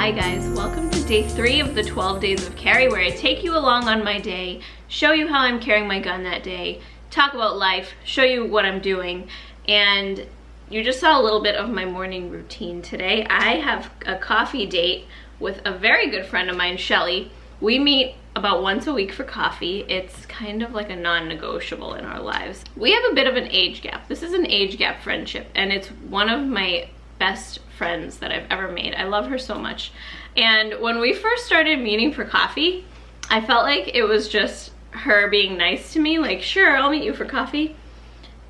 Hi guys, welcome to day 3 of the 12 days of carry, where I take you along on my day, show you how I'm carrying my gun that day, talk about life, show you what I'm doing, and you just saw a little bit of my morning routine today. I have a coffee date with a very good friend of mine, Shelly. We meet about once a week for coffee. It's kind of like a non-negotiable in our lives. We have a bit of an age gap. This is an age gap friendship, and it's one of my best friends that I've ever made. I love her so much. And when we first started meeting for coffee, I felt like it was just her being nice to me, like, sure, I'll meet you for coffee.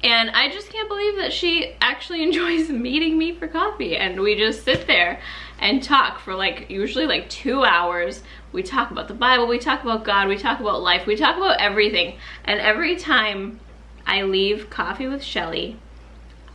And I just can't believe that she actually enjoys meeting me for coffee. And we just sit there and talk for usually 2 hours. We talk about the Bible, we talk about God, we talk about life, we talk about everything. And every time I leave coffee with Shelly,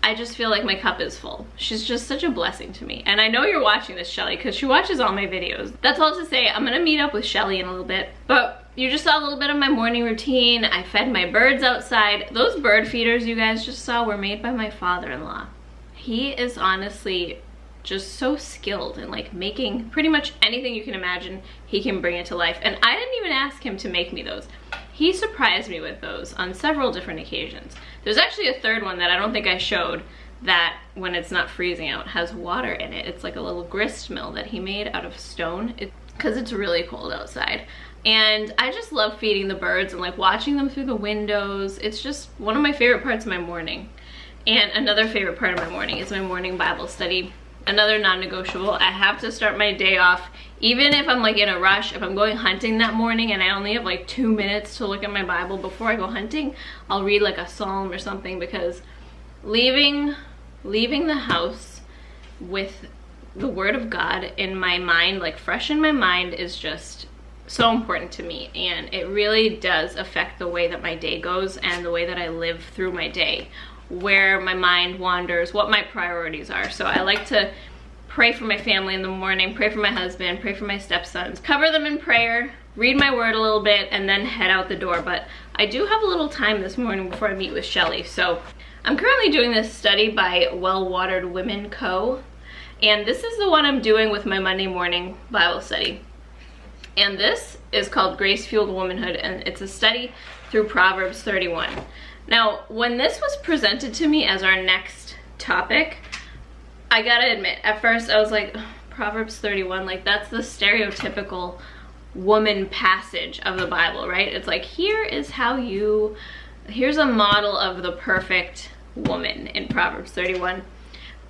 I just feel like my cup is full. She's just such a blessing to me. And I know you're watching this, Shelly, because she watches all my videos. That's all to say, I'm gonna meet up with Shelly in a little bit. But you just saw a little bit of my morning routine. I fed my birds outside. Those bird feeders you guys just saw were made by my father-in-law. He is honestly just so skilled in making pretty much anything you can imagine. He can bring it to life. And I didn't even ask him to make me those. He surprised me with those on several different occasions. There's actually a third one that I don't think I showed, that when it's not freezing out has water in it. It's like a little grist mill that he made out of stone because it's really cold outside. And I just love feeding the birds and watching them through the windows. It's just one of my favorite parts of my morning. And another favorite part of my morning is my morning Bible study. Another non-negotiable. I have to start my day off, even if I'm in a rush. If I'm going hunting that morning and I only have 2 minutes to look at my Bible before I go hunting, I'll read a psalm or something, because leaving the house with the Word of God in my mind, fresh in my mind, is just so important to me. And it really does affect the way that my day goes and the way that I live through my day, where my mind wanders, what my priorities are. So I like to pray for my family in the morning, pray for my husband, pray for my stepsons, cover them in prayer, read my word a little bit, and then head out the door. But I do have a little time this morning before I meet with Shelly. So I'm currently doing this study by Well Watered Women Co. And this is the one I'm doing with my Monday morning Bible study. And this is called Grace Fueled Womanhood, and it's a study through Proverbs 31. Now, when this was presented to me as our next topic, I gotta admit, at first I was like, Proverbs 31, that's the stereotypical woman passage of the Bible, right? It's here's a model of the perfect woman in Proverbs 31.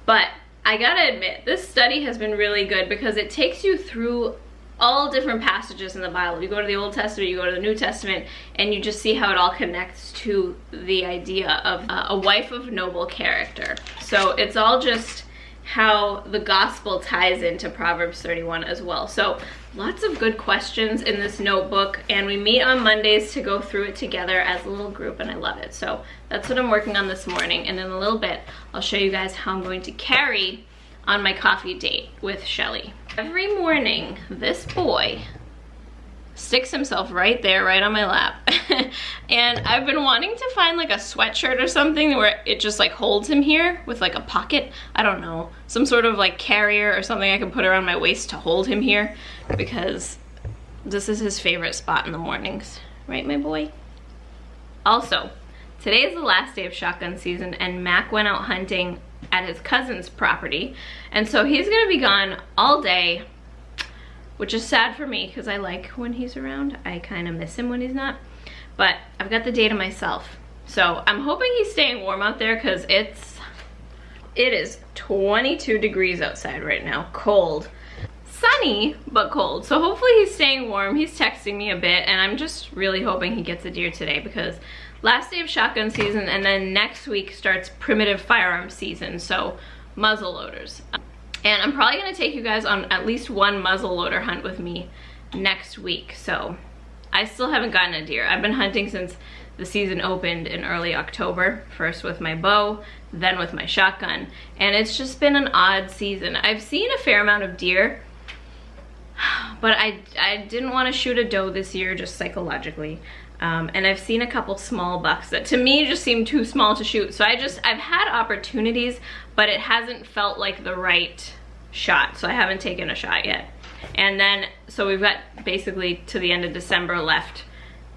But I gotta admit, this study has been really good because it takes you through all different passages in the Bible. You go to the Old Testament, you go to the New Testament, and you just see how it all connects to the idea of a wife of noble character. So it's all just how the gospel ties into Proverbs 31 as well. So lots of good questions in this notebook, and we meet on Mondays to go through it together as a little group, and I love it. So that's what I'm working on this morning, and in a little bit I'll show you guys how I'm going to carry on my coffee date with Shelly. Every morning, this boy sticks himself right there, right on my lap. And I've been wanting to find a sweatshirt or something where it just holds him here with a pocket. I don't know, some sort of carrier or something I can put around my waist to hold him here, because this is his favorite spot in the mornings. Right, my boy? Also, today is the last day of shotgun season, and Mac went out hunting at his cousin's property, and so he's gonna be gone all day, which is sad for me because I like when he's around. I kind of miss him when he's not, but I've got the day to myself. So I'm hoping he's staying warm out there, because it is 22 degrees outside right now. Cold, sunny, but cold. So hopefully he's staying warm. He's texting me a bit, and I'm just really hoping he gets a deer today, because last day of shotgun season, and then next week starts primitive firearm season, so muzzle loaders. And I'm probably gonna take you guys on at least one muzzle loader hunt with me next week. So I still haven't gotten a deer. I've been hunting since the season opened in early October, first with my bow, then with my shotgun, and it's just been an odd season. I've seen a fair amount of deer, but I didn't want to shoot a doe this year, just psychologically. And I've seen a couple small bucks that to me just seem too small to shoot. So I've had opportunities, but it hasn't felt like the right shot. So I haven't taken a shot yet. And then, so we've got basically to the end of December left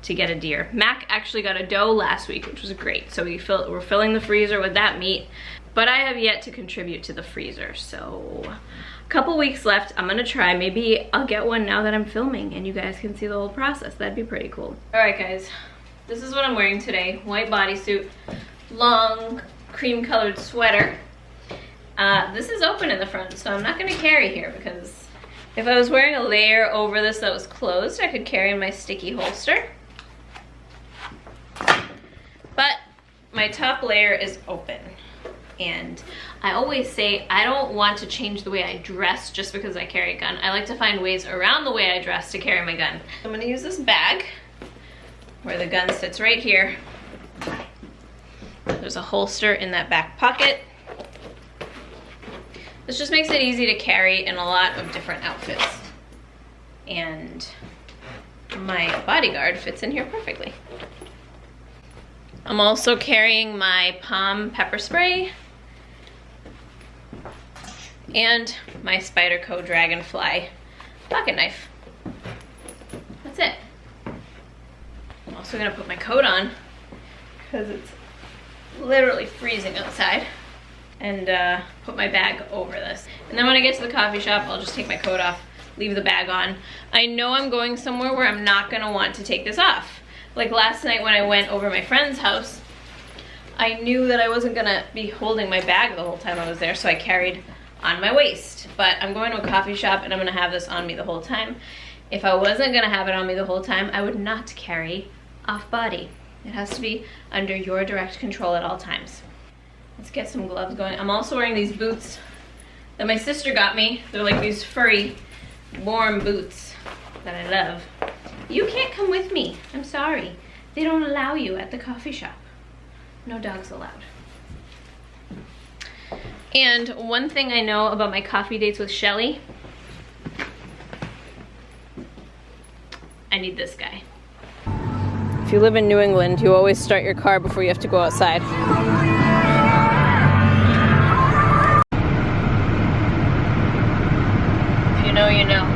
to get a deer. Mac actually got a doe last week, which was great. So we're filling the freezer with that meat, but I have yet to contribute to the freezer. So a couple weeks left. I'm gonna try, maybe I'll get one now that I'm filming and you guys can see the whole process. That'd be pretty cool. All right guys, this is what I'm wearing today. White bodysuit, long cream colored sweater. This is open in the front, so I'm not gonna carry here because if I was wearing a layer over this that was closed, I could carry in my sticky holster. But my top layer is open. And I always say I don't want to change the way I dress just because I carry a gun. I like to find ways around the way I dress to carry my gun. I'm gonna use this bag where the gun sits right here. There's a holster in that back pocket. This just makes it easy to carry in a lot of different outfits. And my bodyguard fits in here perfectly. I'm also carrying my Palm pepper spray and my Spyderco Dragonfly pocket knife. That's it. I'm also gonna put my coat on because it's literally freezing outside, and put my bag over this. And then when I get to the coffee shop, I'll just take my coat off, leave the bag on. I know I'm going somewhere where I'm not gonna want to take this off. Like last night when I went over my friend's house, I knew that I wasn't gonna be holding my bag the whole time I was there, so I carried on my waist. But I'm going to a coffee shop and I'm gonna have this on me the whole time. If I wasn't gonna have it on me the whole time, I would not carry off body. It has to be under your direct control at all times. Let's get some gloves going. I'm also wearing these boots that my sister got me. They're like these furry, warm boots that I love. You can't come with me. I'm sorry. They don't allow you at the coffee shop. No dogs allowed. And one thing I know about my coffee dates with Shelly, I need this guy. If you live in New England, you always start your car before you have to go outside. If you know, you know.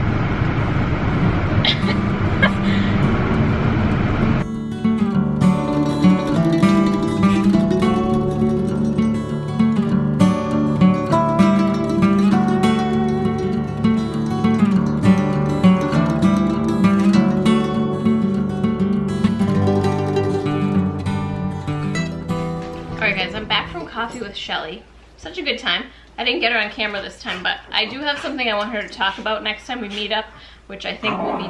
Coffee with Shelly. Such a good time. I didn't get her on camera this time, but I do have something I want her to talk about next time we meet up, which I think will be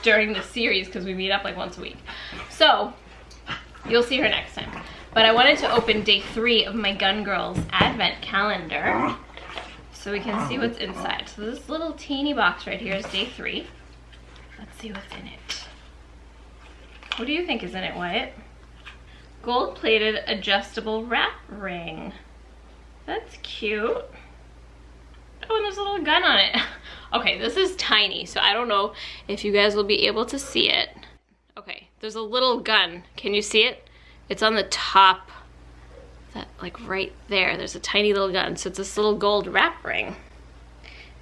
during the series because we meet up like once a week. So you'll see her next time. But I wanted to open day 3 of my Gun Girls Advent calendar so we can see what's inside. So this little teeny box right here is day 3. Let's see what's in it. What do you think is in it, Wyatt? Gold-plated adjustable wrap ring. That's cute. Oh, and there's a little gun on it. Okay, this is tiny, so I don't know if you guys will be able to see it. Okay, there's a little gun. Can you see it? It's on the top, that like right there. There's a tiny little gun. So it's this little gold wrap ring.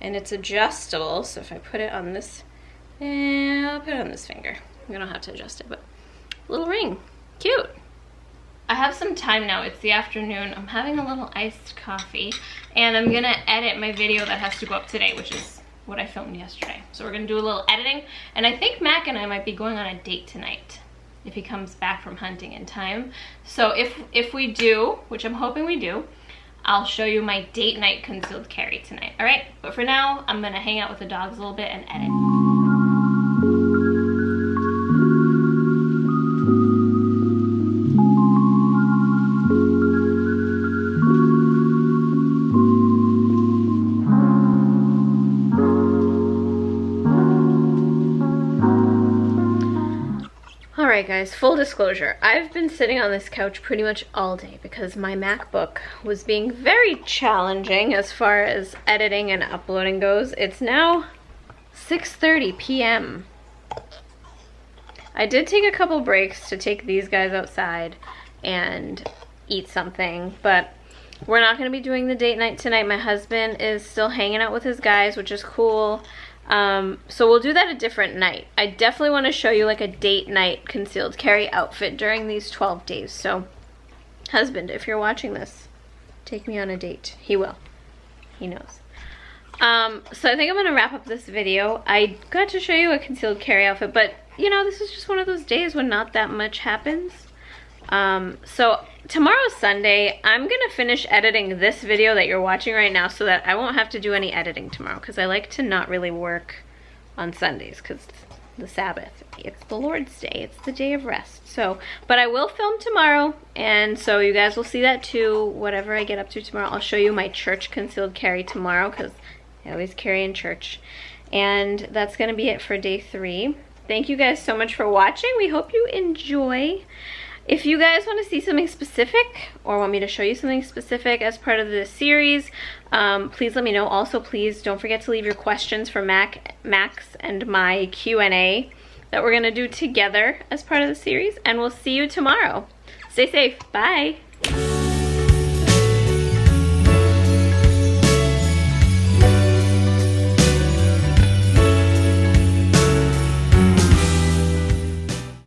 And it's adjustable, so if I put it on this, I'll put it on this finger. We don't have to adjust it, but little ring, cute. I have some time now. It's the afternoon. I'm having a little iced coffee and I'm gonna edit my video that has to go up today, which is what I filmed yesterday. So we're gonna do a little editing, and I think Mac and I might be going on a date tonight if he comes back from hunting in time. So if we do, which I'm hoping we do, I'll show you my date night concealed carry tonight, all right? But for now, I'm gonna hang out with the dogs a little bit and edit. Alright guys, full disclosure, I've been sitting on this couch pretty much all day because my MacBook was being very challenging as far as editing and uploading goes. It's now 6:30 p.m. I did take a couple breaks to take these guys outside and eat something, but we're not going to be doing the date night tonight. My husband is still hanging out with his guys, which is cool. So we'll do that a different night. I definitely want to show you like a date night concealed carry outfit during these 12 days. So husband, if you're watching this, take me on a date. He will. He knows. So I think I'm going to wrap up this video. I got to show you a concealed carry outfit, but you know, this is just one of those days when not that much happens. So tomorrow's Sunday. I'm gonna finish editing this video that you're watching right now so that I won't have to do any editing tomorrow, because I like to not really work on Sundays because it's the Sabbath. It's the Lord's Day. It's the day of rest. So, but I will film tomorrow, and so you guys will see that too. Whatever I get up to tomorrow, I'll show you my church concealed carry tomorrow because I always carry in church. And that's gonna be it for day 3. Thank you guys so much for watching. We hope you enjoy. If you guys want to see something specific or want me to show you something specific as part of this series, please let me know. Also, please don't forget to leave your questions for Max and my Q&A that we're going to do together as part of the series. And we'll see you tomorrow. Stay safe. Bye.